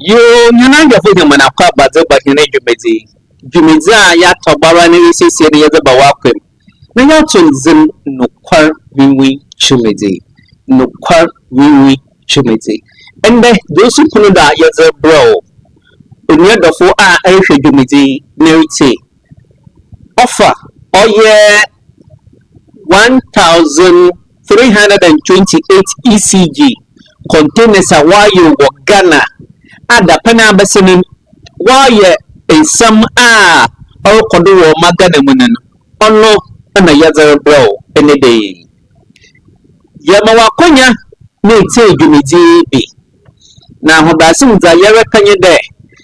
You Nanga for the Manaka, but the Jumedi. Jumiza Yatabarani is serious about him. Nayatun no quar we chumedi. No quar we chumedi. And those who put that as a bro. Near the 4 hour Jumedi, Nerity. Offer, oh yeah, 1,328 ECG containers a wire Ghana. At the Penabassin, wire in some or Kodu Maganamunan, or no, and a Yazar bro, any day. Yamawakonya may say Jumidi be. Now, Hobasim Zayara Kanya there.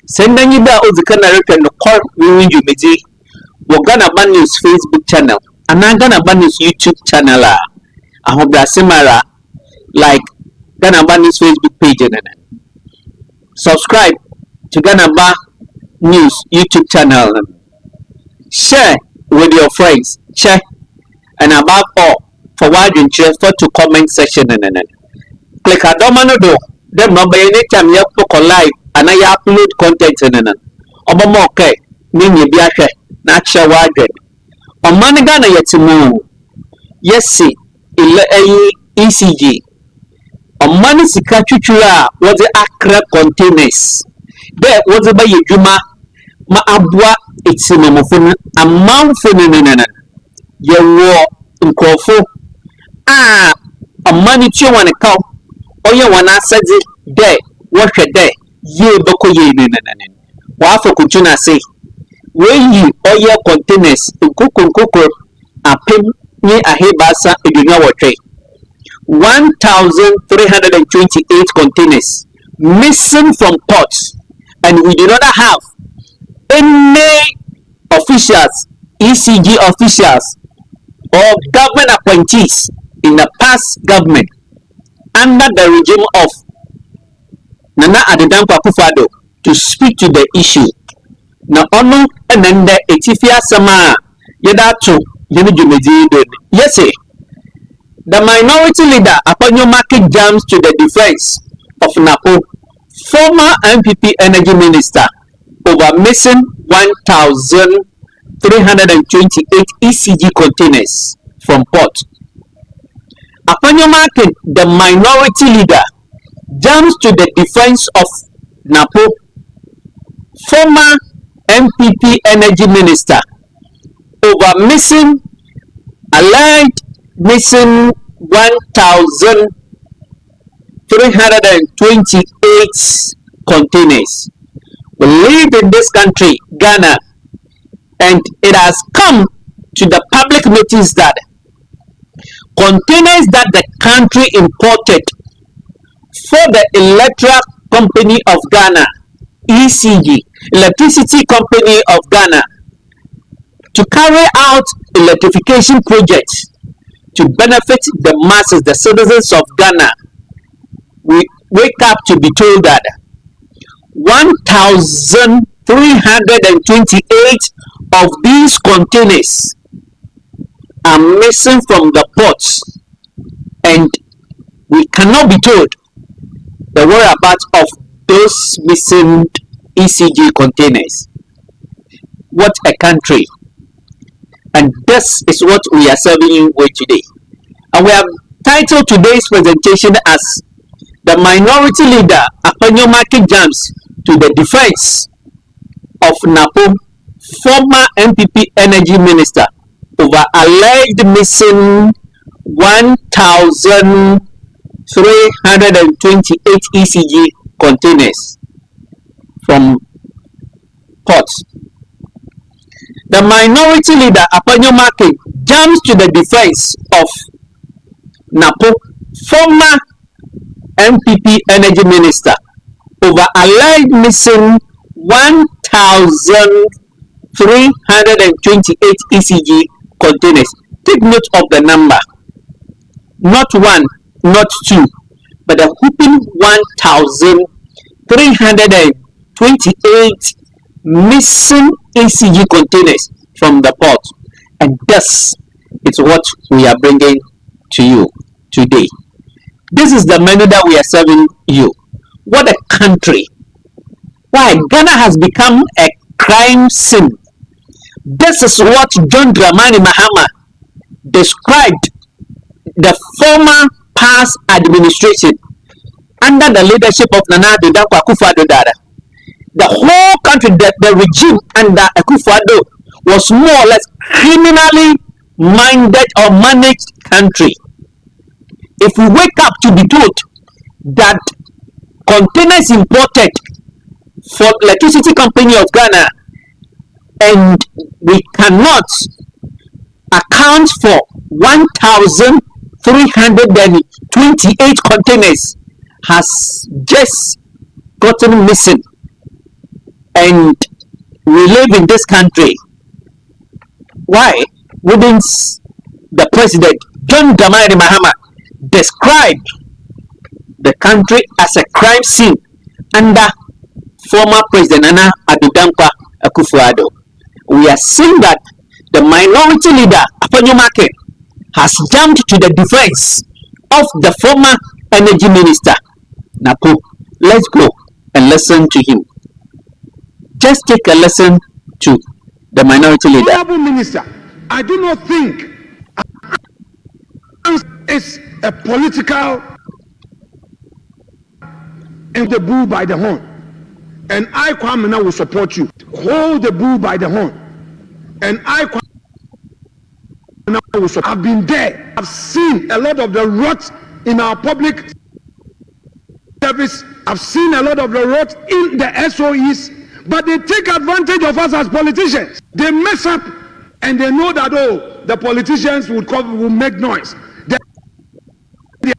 Send any bell of the Canary and the court will Jumidi. We're gonna ban his Facebook channel, and I'm gonna ban his YouTube channel. I hope that similar, like gonna ban his Facebook page and subscribe to Ghana Ban News YouTube channel. Share with your friends. Share, and above all, forward your for to comment section and click a domino do. Them number anytime you put live and I upload content and Obama okay, mean you be a natural wardrobe. On Managana Yetimu, yes, see, ECG. On Manisika Chuchula was the Accra containers. There was a by Juma, Ma Abwa, it's a mammophone, a mountain, your war in Crawford. A money to one account, or you want to say there, what a day, ye boko ye, Wafa Kuchuna say. When you all your containers in Kuku a pin near a hebasa in our trade. 1,328 containers missing from ports, and we do not have any officials, ECG officials, or government appointees in the past government under the regime of Nana Adedampa Akufo-Addo to speak to the issue. Na ono enende etifia sama yedato yemi jumedi do. Yes, the minority leader Afenyo-Markin jumps to the defense of Napo, former MPP energy minister, over missing 1,328 ECG containers from port. Afenyo-Markin, the minority leader, jumps to the defense of Napo, former MPP energy minister, over alleged missing 1,328 containers. We live in this country, Ghana, and it has come to the public notice that containers that the country imported for the Electoral Company of Ghana, ECG, Electricity Company of Ghana, to carry out electrification projects to benefit the masses, the citizens of Ghana. We wake up to be told that 1,328 of these containers are missing from the ports, and we cannot be told the whereabouts of those missing ECG containers. What a country! And this is what we are serving you with today. And we have titled today's presentation as the minority leader Afenyo-Markin jumps to the defense of Napo, former MPP energy minister, over alleged missing 1,328 ECG containers from ports. The minority leader Afenyo-Markin jumps to the defense of Napo, former MPP energy minister, over alleged missing 1,328 ECG containers. Take note of the number. Not one, not two, but a whopping 1,328 missing ECG containers from the port. And this is what we are bringing to you today. This is the menu that we are serving you. What a country! Why? Ghana has become a crime scene. This is what John Dramani Mahama described the former past administration under the leadership of Nana Addo Dankwa Akufo-Addo. The whole country, the regime under Akufo-Addo was more or less criminally minded or managed country. If we wake up to be told that containers imported for electricity company of Ghana and we cannot account for 1,328 containers has just gotten missing, and we live in this country. Why wouldn't the president John Dramani Mahama describe the country as a crime scene under former President Nana Addo Dankwa Akufo-Addo? We are seeing that the minority leader Afenyo-Markin has jumped to the defense of the former energy minister Napo. Let's go and listen to him. Just take a listen to the minority leader. Honorable Minister, I do not think it's a political and the bull by the horn. And I, Kwame, will support you. Hold the bull by the horn. And I, Kwame, will support. I've been there. I've seen a lot of the rot in our public service. I've seen a lot of the rot in the SOEs. But they take advantage of us as politicians. They mess up and they know that, oh, the politicians will make noise. They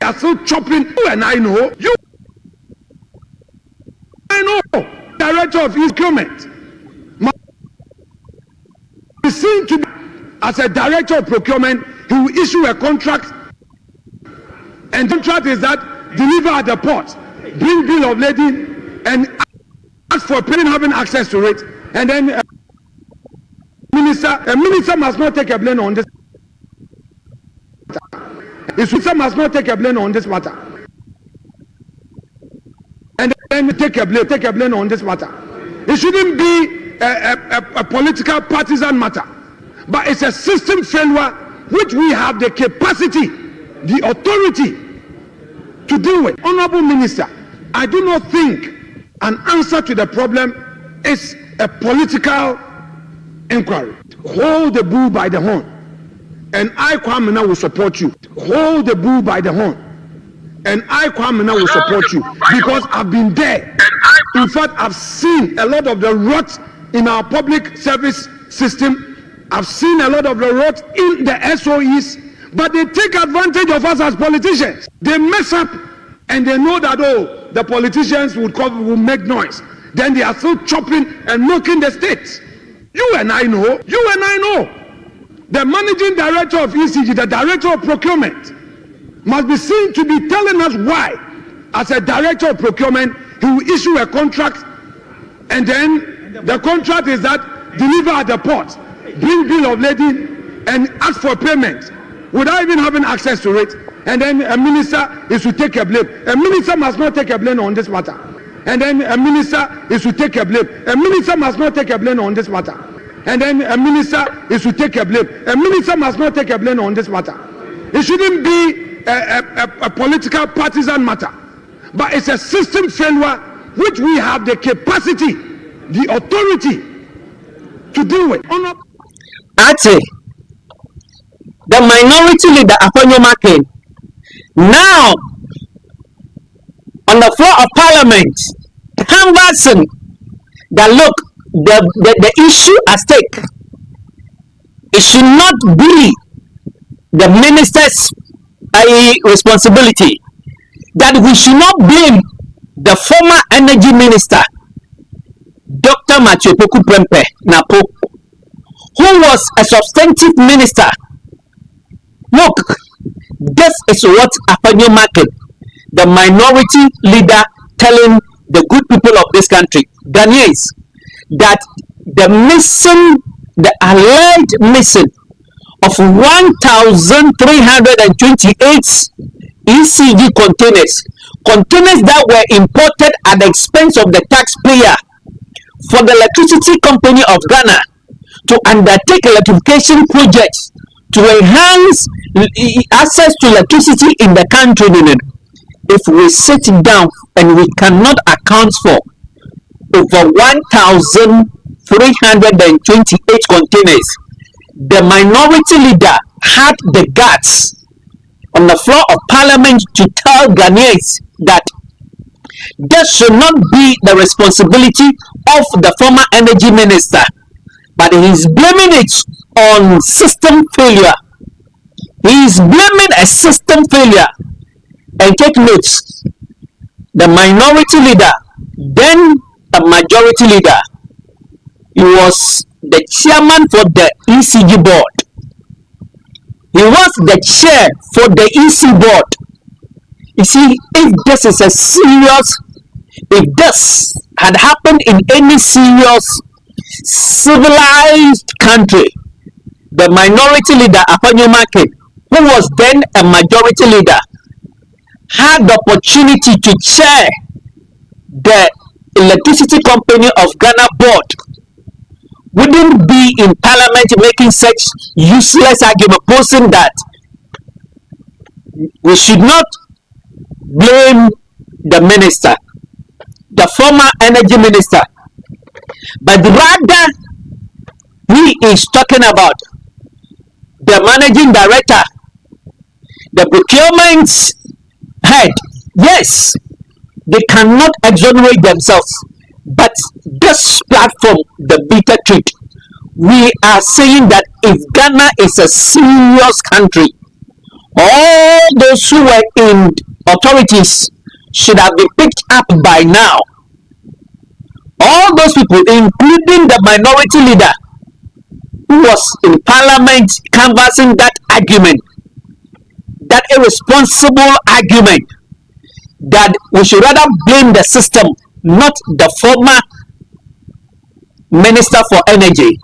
are still chopping. You and I know. I know. Director of procurement is seen to be as a director of procurement. He will issue a contract, and the contract is that deliver at the port, bring bill of lading, and ask for paying having access to it, and then a minister must not take a blame on this. The minister must not take a blame on this matter. And then take a blame on this matter. It shouldn't be a political partisan matter, but it's a system failure which we have the capacity, the authority to deal with. Honorable Minister, I do not think an answer to the problem is a political inquiry. Hold the bull by the horn. And I, Kwame, will support you. Hold the bull by the horn. And I, Kwame, will support you. Because I've been there. In fact, I've seen a lot of the rot in our public service system. I've seen a lot of the rot in the SOEs. But they take advantage of us as politicians. They mess up and they know that, oh, the politicians will make noise. Then they are still chopping and knocking the states. You and I know. The managing director of ECG, the director of procurement, must be seen to be telling us why, as a director of procurement, he will issue a contract, and then the contract is that deliver at the port, bring bill of lading, and ask for payment without even having access to it. And then a minister is to take a blame. A minister must not take a blame on this matter. And then a minister is to take a blame. A minister must not take a blame on this matter. And then a minister is to take a blame. A minister must not take a blame on this matter. It shouldn't be a political partisan matter, but it's a system failure which we have the capacity, the authority to deal with. Ate, the minority leader Afenyo-Markin, now on the floor of parliament, canvassing that look, the issue at stake, it should not be the minister's responsibility, that we should not blame the former energy minister Dr. Matthew Prempe Napo, who was a substantive minister. Look, this is what Afenyo-Markin, the minority leader, telling the good people of this country, Ghanaians, that the alleged missing of 1,328 ECG containers that were imported at the expense of the taxpayer for the Electricity Company of Ghana to undertake electrification projects to enhance access to electricity in the country. If we sit down and we cannot account for over 1,328 containers, the minority leader had the guts on the floor of parliament to tell Ghanaians that this should not be the responsibility of the former energy minister, but he is blaming it on system failure. He is blaming a system failure. And take notes, the minority leader, then the majority leader, he was the chairman for the ECG board. He was the chair for the EC board. You see, if this had happened in any serious civilized country, the minority leader, Afenyo-Markin, who was then a majority leader, had the opportunity to chair the Electricity Company of Ghana board, wouldn't be in parliament making such useless argument, posing that we should not blame the minister, the former energy minister, but rather he is talking about the managing director, the procurement head. Yes, they cannot exonerate themselves, but this platform, the bitter truth, we are saying that if Ghana is a serious country, all those who were in authorities should have been picked up by now. All those people, including the minority leader who was in parliament canvassing that argument, that irresponsible argument, that we should rather blame the system, not the former minister for energy.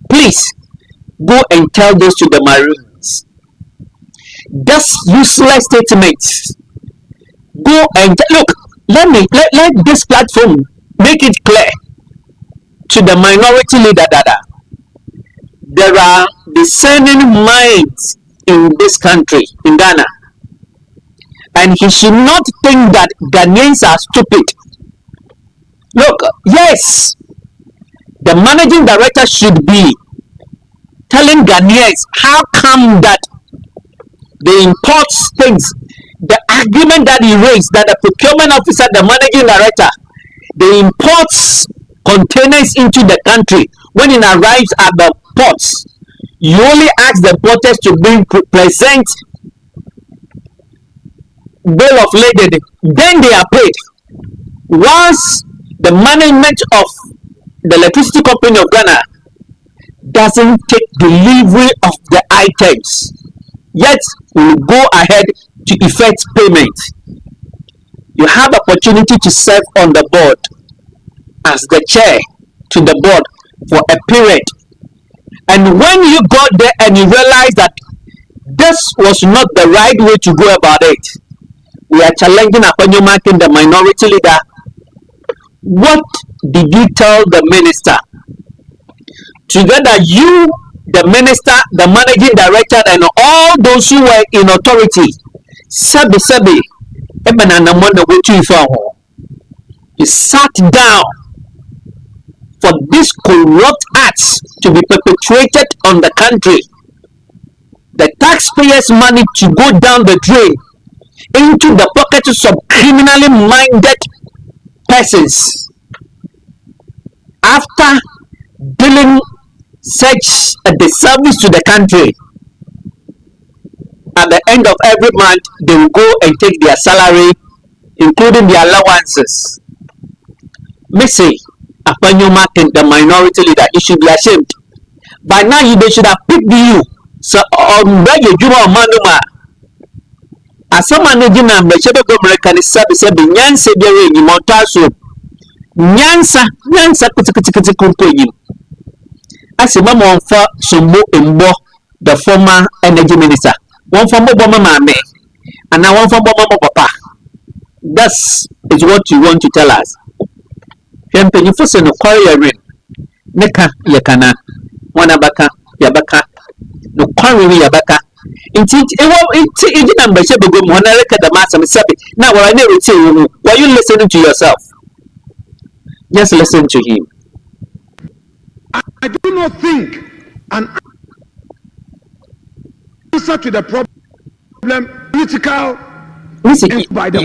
Please go and tell this to the Marines. That's useless statements. Go and look. Let this platform make it clear to the minority leader that there are discerning minds in this country, in Ghana, and he should not think that Ghanaians are stupid. Look, yes, the managing director should be telling Ghanaians how come that they import things. The argument that he raised, that the procurement officer, the managing director, they import containers into the country. When it arrives at the ports, you only ask the porters to present bill of lading, then they are paid. Once the management of the Electricity Company of Ghana doesn't take delivery of the items, yet will go ahead to effect payment, you have opportunity to serve on the board as the chair to the board for a period. And when you got there and you realize that this was not the right way to go about it, we are challenging Afenyo-Markin, the minority leader. What did you tell the minister? Together, you, the minister, the managing director, and all those who were in authority, you sat down for this corrupt acts to be perpetrated on the country. The taxpayers' money to go down the drain into the pockets of criminally minded persons. After dealing such a disservice to the country, at the end of every month, they will go and take their salary, including their allowances. Missy Afenyo-Markin, the minority leader, you should be ashamed. By now, they should have picked you. So, where you do a manuma. As a managing and the Chebeko American is sabi Nyansa Berry, Montaso, Nyansa, Kumpany. As a mamma for Sumbo Imbo, the former energy minister. One from Obama Mame, and now one from Obama Papa. That is what you want to tell us. Mpanyinfo se no kware yɛren ne ka yɛkana wana baka yɛbaka no kware yɛbaka nti igina mbɛhyɛ begum hɔ na reka dama asɛm sɛbe na wɔra ne retie wo why you listening to yourself? Just listen to him. I do not think an answer to the problem political by the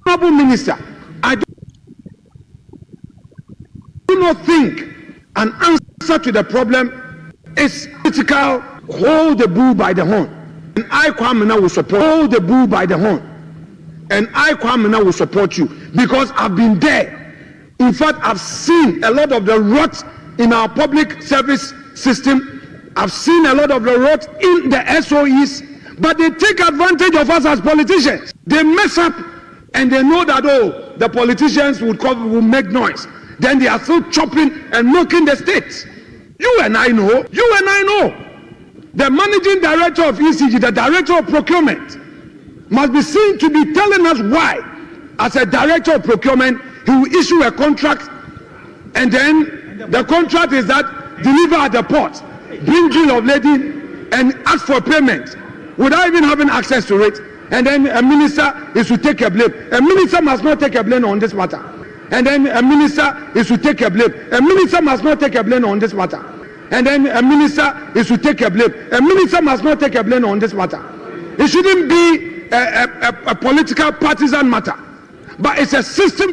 honorable minister. I do not think an answer to the problem is political. Hold the bull by the horn, and I Kwamina will support. Hold the bull by the horn, and I Kwamina will support you because I've been there. In fact, I've seen a lot of the rot in our public service system. I've seen a lot of the rot in the SOEs, but they take advantage of us as politicians. They mess up and they know that, oh, the politicians will make noise. Then they are still chopping and knocking the states. You and I know. The managing director of ECG, the director of procurement, must be seen to be telling us why, as a director of procurement, he will issue a contract, and then the contract is that deliver at the port, bring bill of lading, and ask for payment without even having access to it. And then a minister is to take a blame. A minister must not take a blame on this matter. And then a minister is to take a blame. A minister must not take a blame on this matter. And then a minister is to take a blame. A minister must not take a blame on this matter. It shouldn't be a political partisan matter, but it's a system.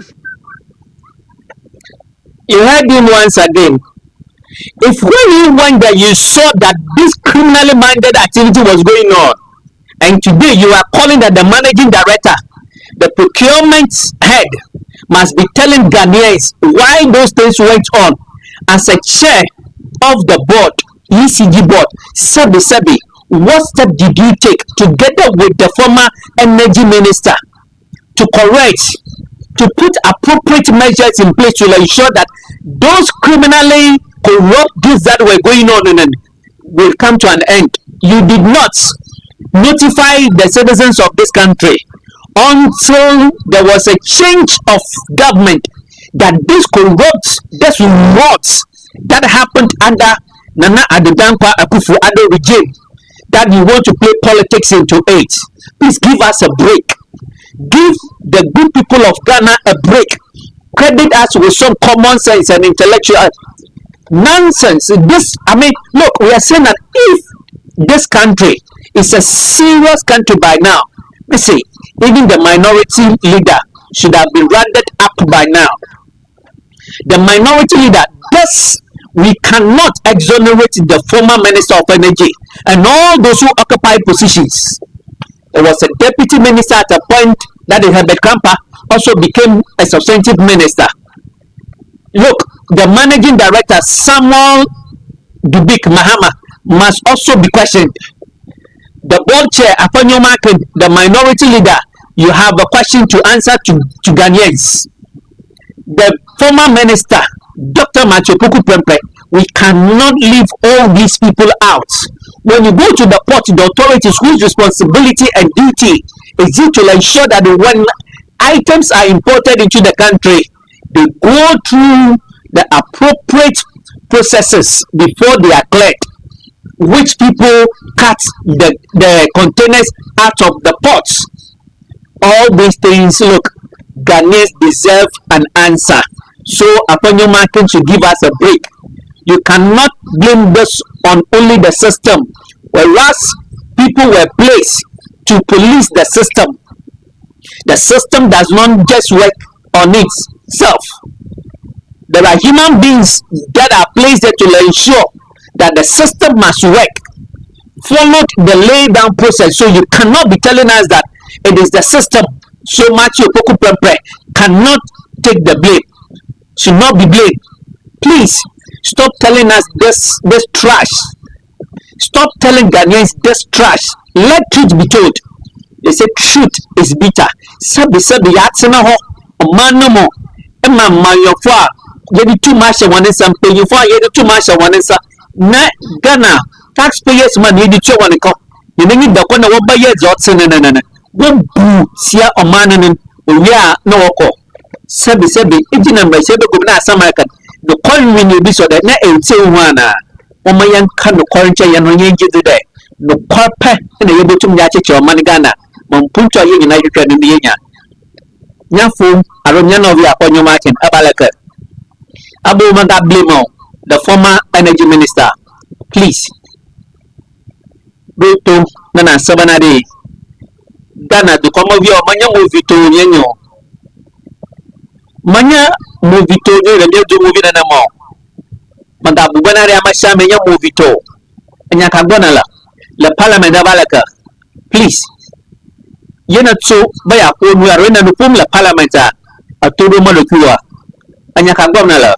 You heard him once again. If when you went there, you saw that this criminally minded activity was going on, and today you are calling that the managing director, the procurement head, must be telling Ghanaians why those things went on as a chair of the board, ECG board, Sebi, what step did you take together with the former energy minister to correct, to put appropriate measures in place to ensure that those criminally corrupt deeds that were going on will come to an end? You did not notify the citizens of this country until there was a change of government that this corrupt, this rot that happened under Nana Addo Akufo-Addo regime, that you want to play politics into it. Please give us a break. Give the good people of Ghana a break. Credit us with some common sense and intellectual nonsense. Look, we are saying that if this country is a serious country by now, we say even the minority leader should have been rounded up by now. The minority leader, this, we cannot exonerate the former minister of energy and all those who occupy positions. There was a deputy minister at a point that is Herbert Krampa also became a substantive minister. Look, the managing director Samuel Dubik Mahama must also be questioned. The board chair Afenyo-Markin, the minority leader, you have a question to answer to Ghanaians. The former minister Dr. Machopuku Prempe, we cannot leave all these people out. When you go to the port, the authorities whose responsibility and duty is it to ensure that when items are imported into the country, they go through the appropriate processes before they are cleared. Which people cut the containers out of the ports. All these things, look, Ghanaians deserve an answer. So Afenyo-Markin should give us a break. You cannot blame this on only the system, whereas people were placed to police the system. The system does not just work on itself. There are human beings that are placed there to ensure that the system must work. Followed the lay down process. So you cannot be telling us that it is the system. So much Poku Prempe cannot take the blame. Should not be blamed. Please stop telling us this trash. Stop telling Ghanaians this trash. Let truth be told. They say truth is bitter. Sabi yatsena ho omano mo ema mayofo a yedi too much one nsa mpanyifo a yedi too much one nsa na Ghana taxpayers man yedi too one ko yedi da ko na wo ba ye zotsene ne wo bu sia omano ne owi a na woko Sabi iti number sebe ko na asama kan no kon win you bi so that na enti hu ana o mayan kan no kon che yan onye ngidu de no kwape na yebotum ya cheche o man Ghana mampunto ye nyina yetwa no yenya nyafo aronya no bi Afenyo-Markin abalaka abu maga blame the former energy minister, please go to Nana Sabanade Ghana to come over your manya movie to Yenyo Manya movie to the new movie and more Magabu Banare Amashame movie to Anyakagonala the parliament abalaka please Yena so by a phone we are in the form la parliament a todo molekua Anyakagonala.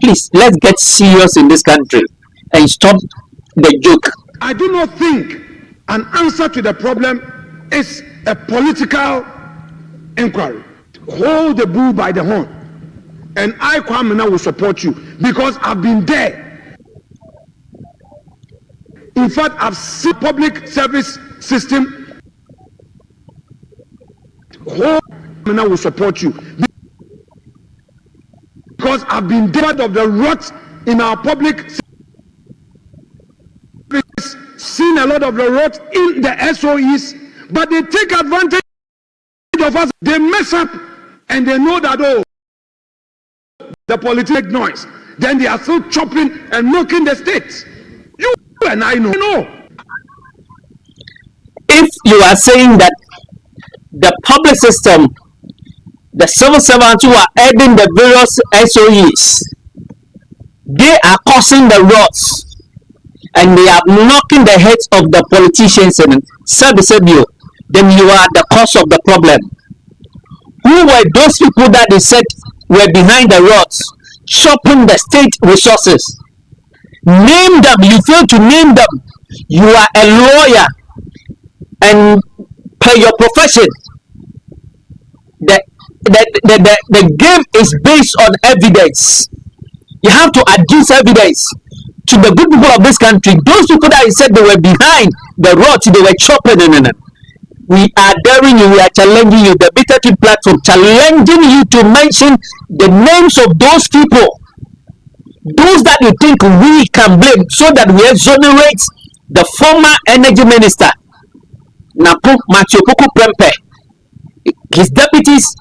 Please, let's get serious in this country and stop the joke. I do not think an answer to the problem is a political inquiry. Hold the bull by the horn. And I, Kwame, will support you because I've been there. In fact, I've seen public service system. Hold Kwame will support you. Because I've been part of the rot in our public service, seen a lot of the rot in the SOEs, but they take advantage of us. They mess up and they know that, oh, the political noise. Then they are still chopping and knocking the states. You and I know. If you are saying that the public system, the civil servants who are heading the various SOEs, they are causing the rots and they are knocking the heads of the politicians and Sabio, then you are the cause of the problem. Who were those people that they said were behind the rots, chopping the state resources? Name them. You fail to name them. You are a lawyer and per your profession, the game is based on evidence. You have to adduce evidence to the good people of this country. Those people that you said they were behind the rot, they were chopping in. We are daring you, we are challenging you, the Bitter Tea platform, challenging you to mention the names of those people. Those that you think we can blame so that we exonerate the former energy minister, Napo, his deputies,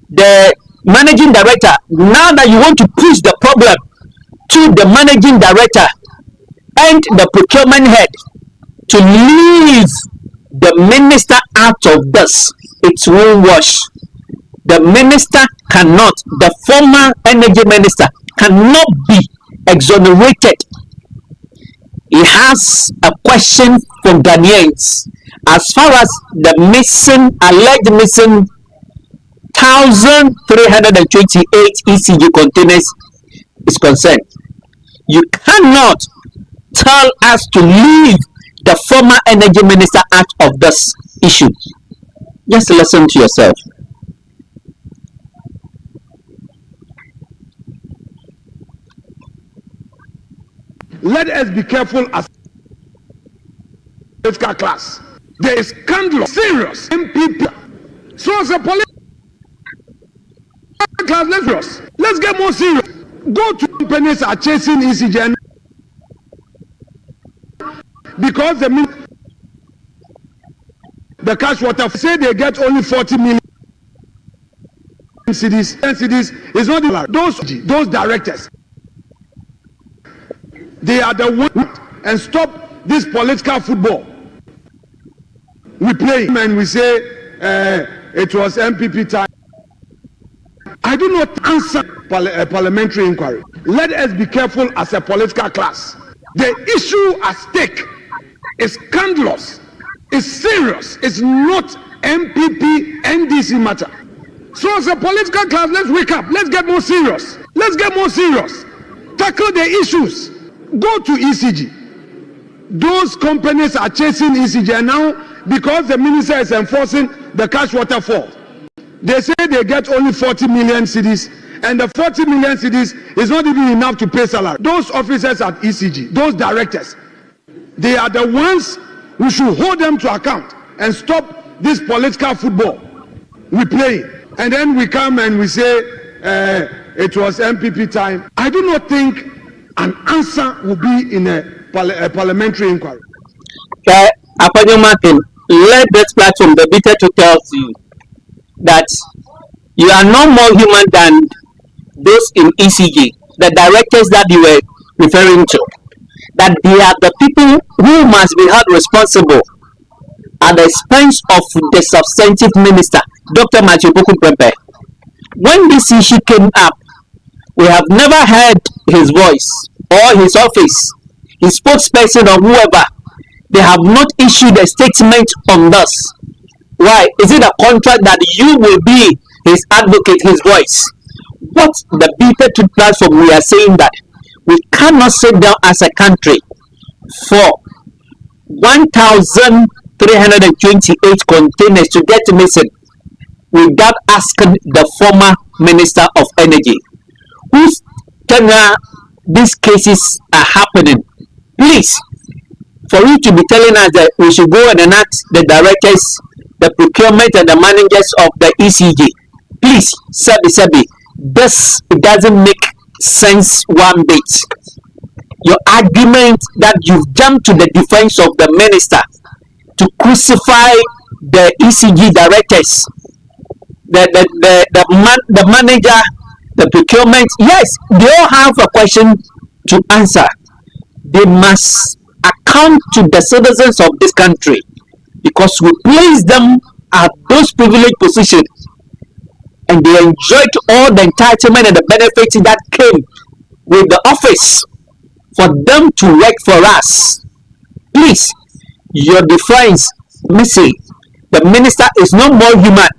the managing director. Now that you want to push the problem to the managing director and the procurement head to leave the minister out of this, it won't wash. The minister cannot, the former energy minister cannot be exonerated. He has a question for Ghanaians as far as the alleged missing 1,328 ECG containers is concerned. You cannot tell us to leave the former energy minister out of this issue. Just listen to yourself. Let us be careful as political class. There is scandal, serious MPP. So as a political class, let's get more serious. Go to companies are chasing ECG because the cash water say they get only 40 million cedis. 10 cedis is not the, those directors. They are the ones and stop this political football. We play and we say it was MPP time. I do not answer parliamentary inquiry. Let us be careful as a political class. The issue at stake is scandalous, is serious, it's not MPP NDC matter. So as a political class, let's wake up, let's get more serious. Let's get more serious. Tackle the issues. Go to ECG. Those companies are chasing ECG now because the minister is enforcing the cash waterfall. They say they get only 40 million cedis, and the 40 million cedis is not even enough to pay salary. Those officers at ECG, those directors, they are the ones who should hold them to account and stop this political football we play. and then we come and we say it was MPP time. I do not think an answer will be in a parliamentary inquiry. Afenyo-Markin, let this platform be better to tell you that you are no more human than those in ECG, the directors that you were referring to, that they are the people who must be held responsible at the expense of the substantive minister, Dr. Matthew Boku-Prempeh. When this issue came up, we have never heard his voice or his office, his spokesperson or whoever. They have not issued a statement on this. Why? Is it a contract that you will be his advocate, his voice? What the B32 platform, we are saying that we cannot sit down as a country for 1,328 containers to get missing without asking the former Minister of Energy, whose tenure these cases are happening. Please, for you to be telling us that we should go and enact the directors, the procurement and the managers of the ECG, please, Sabi, this doesn't make sense one bit. Your argument that you've jumped to the defense of the minister to crucify the ECG directors, the manager, the procurement, yes, they all have a question to answer. They must account to the citizens of this country because we place them at those privileged positions and they enjoyed all the entitlement and the benefits that came with the office for them to work for us. Please, your defense, Missy, the minister is no more human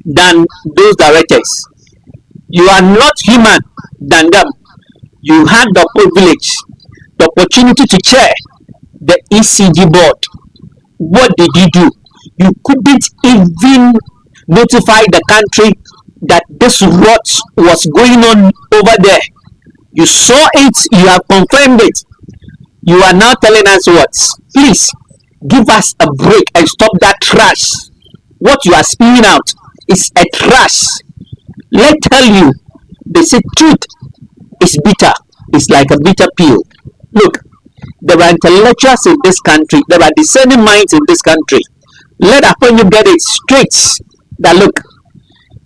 than those directors. You are not human than them. You had the privilege, the opportunity to chair the ECG board. What did you do? You couldn't even notify the country that this rot was going on over there. You saw it, you have confirmed it. You are now telling us what? Please, give us a break and stop that trash. What you are spewing out is a trash. Let's tell you, they say truth is bitter. It's like a bitter pill. Look, there are intellectuals in this country. There are discerning minds in this country. Let Afenyo get it straight that look,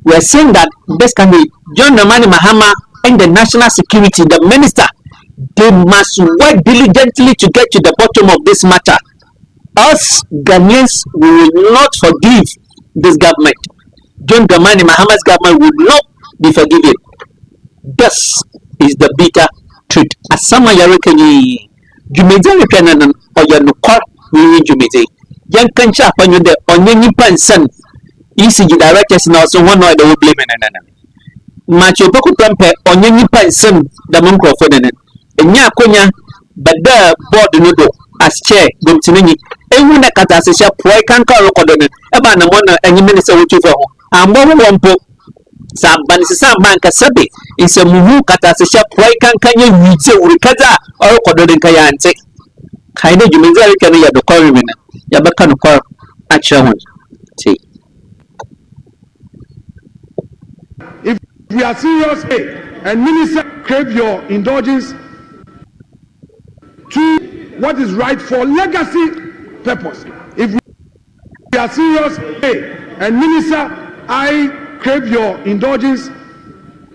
we are saying that this country, John Dramani Mahama and the national security, the minister, they must work diligently to get to the bottom of this matter. Us Ghanaians, we will not forgive this government. John Dramani Mahama's government will not be forgiven. This is the bitter truth. Asama yarekani jumeze rekenanan oyanukor wiwi jumeze. Yankancha Afenyo de onyenyi pansan ECG directors na so one no dey blame nana. Matthew Boku-Prempeh onyenyi pansan da munkrofo nene. Enya akonya bada board no do as chair gomtinenyi. Ewu na katasesha poi kanka record ne. Eba na mo na enyi minister wotu fo ho. Ambo wompo Sabani Sambanka Sabi is a muhu katasesha poi kankanye wize urikaza or kododen kayante. Kaide jumenzari kani ya dokori mena. Ya baka no kor acha see. If we are serious, and minister, crave your indulgence to what is right for legacy purpose. If we are serious, and minister, I crave your indulgence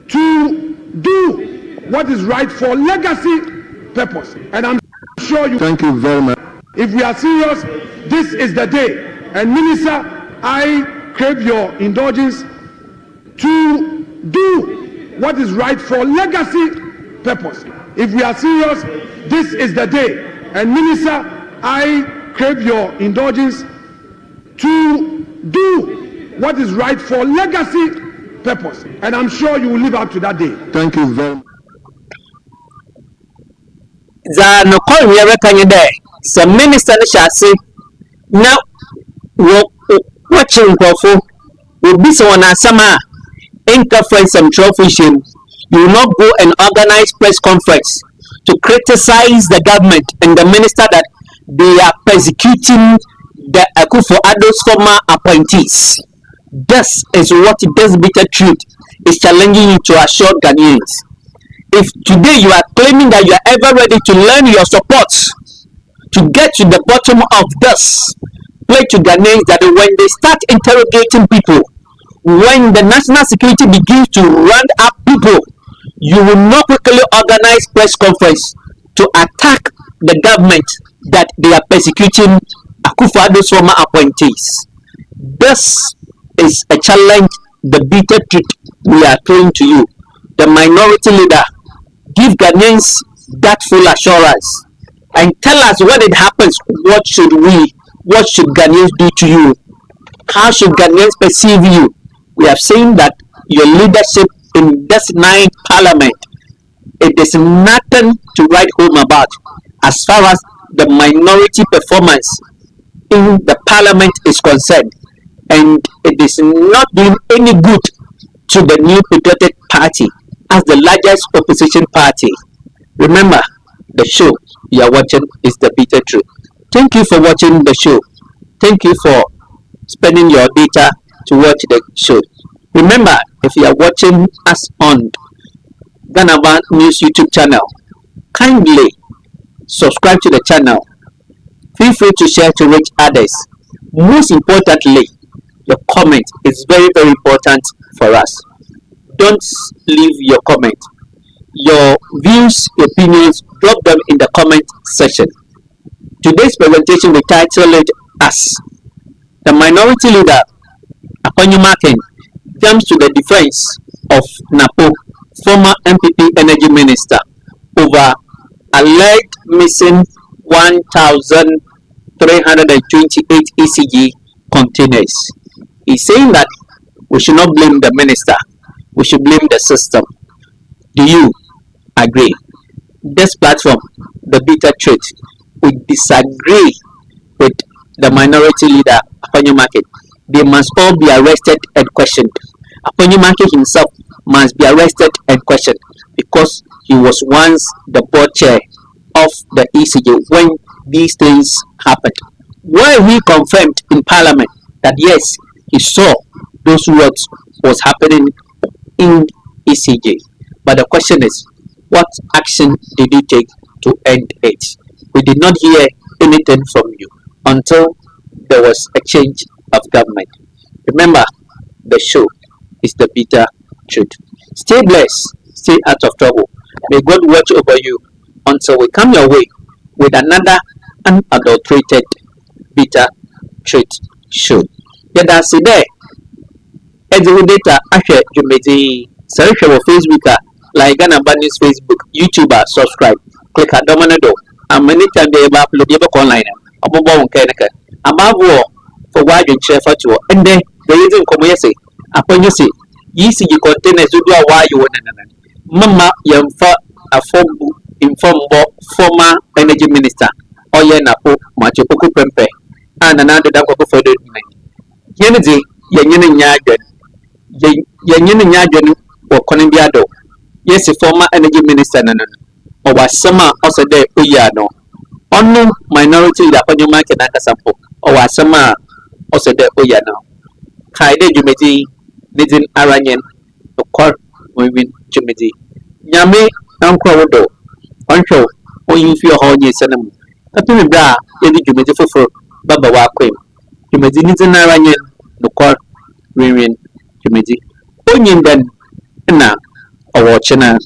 to do what is right for legacy purpose. And I'm sure you. Thank you very much. If we are serious, this is the day. And minister, I crave your indulgence to do what is right for legacy purpose. If we are serious, this is the day. And minister, I crave your indulgence to do what is right for legacy purpose. And I'm sure you will live up to that day. Thank you very much. The no call we ever can you there. Some minister shall say now watching Kofu will be so on a summer interference and trophyship. You will not go and organize press conference to criticize the government and the minister that they are persecuting the Akufo-Addo's former appointees. This is what this bitter truth is challenging you to assure Ghanaians. If today you are claiming that you are ever ready to learn your support to get to the bottom of this, play to Ghanaians that when they start interrogating people, when the national security begins to round up people, you will not quickly organize press conference to attack the government that they are persecuting Akufo-Addo's former appointees. This is a challenge, the bitter truth we are throwing to you. The minority leader, give Ghanaians that full assurance and tell us when it happens, what should Ghanaians do to you? How should Ghanaians perceive you? We have seen that your leadership in this 9th parliament, it is nothing to write home about as far as the minority performance in the parliament is concerned, and it is not doing any good to the New Patriotic Party as the largest opposition party. Remember, the show you are watching is the bitter truth. Thank you for watching the show. Thank you for spending your data to watch the show. Remember, if you are watching us on Ghana News YouTube channel, kindly subscribe to the channel. Feel free to share to reach others. Most importantly, your comment is very, very important for us. Don't leave your comment. Your views, opinions, drop them in the comment section. Today's presentation we titled as The Minority Leader Afenyo-Markin jumps to the defense of Napo, former MPP Energy Minister, over alleged missing 1,328 ECG containers. He's saying that we should not blame the minister, we should blame the system. Do you agree? This platform, the bitter truth, we disagree with the minority leader Afenyo-Markin. They must all be arrested and questioned. Afenyo-Markin himself must be arrested and questioned because he was once the board chair of the ECJ when these things happened. Why he confirmed in Parliament that yes, he saw those words was happening in ECJ. But the question is, what action did you take to end it? We did not hear anything from you until there was a change of government. Remember, the show is the bitter truth. Stay blessed, stay out of trouble. May God watch over you until we come your way with another unadulterated bitter truth show. Yada si there. Edi data ahwe jumedi sarihwe wo Facebook like Ghana News Facebook, YouTuber, subscribe, click a domino. And many times they upload the online. Abobo unkeneka. Amabo for wide and share for you. And then the reason come here say, upon you say, ye see you containers do why you want. Mama yamfa a inform former energy minister. Oye Napo, Macho Poku Pempe, and another Dako for the Yenzi, Yanyin Yajan or Conimbiado. Yes, a former energy minister, or was summer also there, Uyano. Only minority that Afenyo-Markin and Kasampo, or was summer also there, Uyano. Kaide Jumedi, Nidin Aranyan, the court women Jumedi. Yame, Uncle Wodo, Uncle, or you feel how you send them. Kapimi bra yedi jumedi foforo baba wa kwem jumedi niti na ranyen no kor winwin jumedi onyin den na owo chena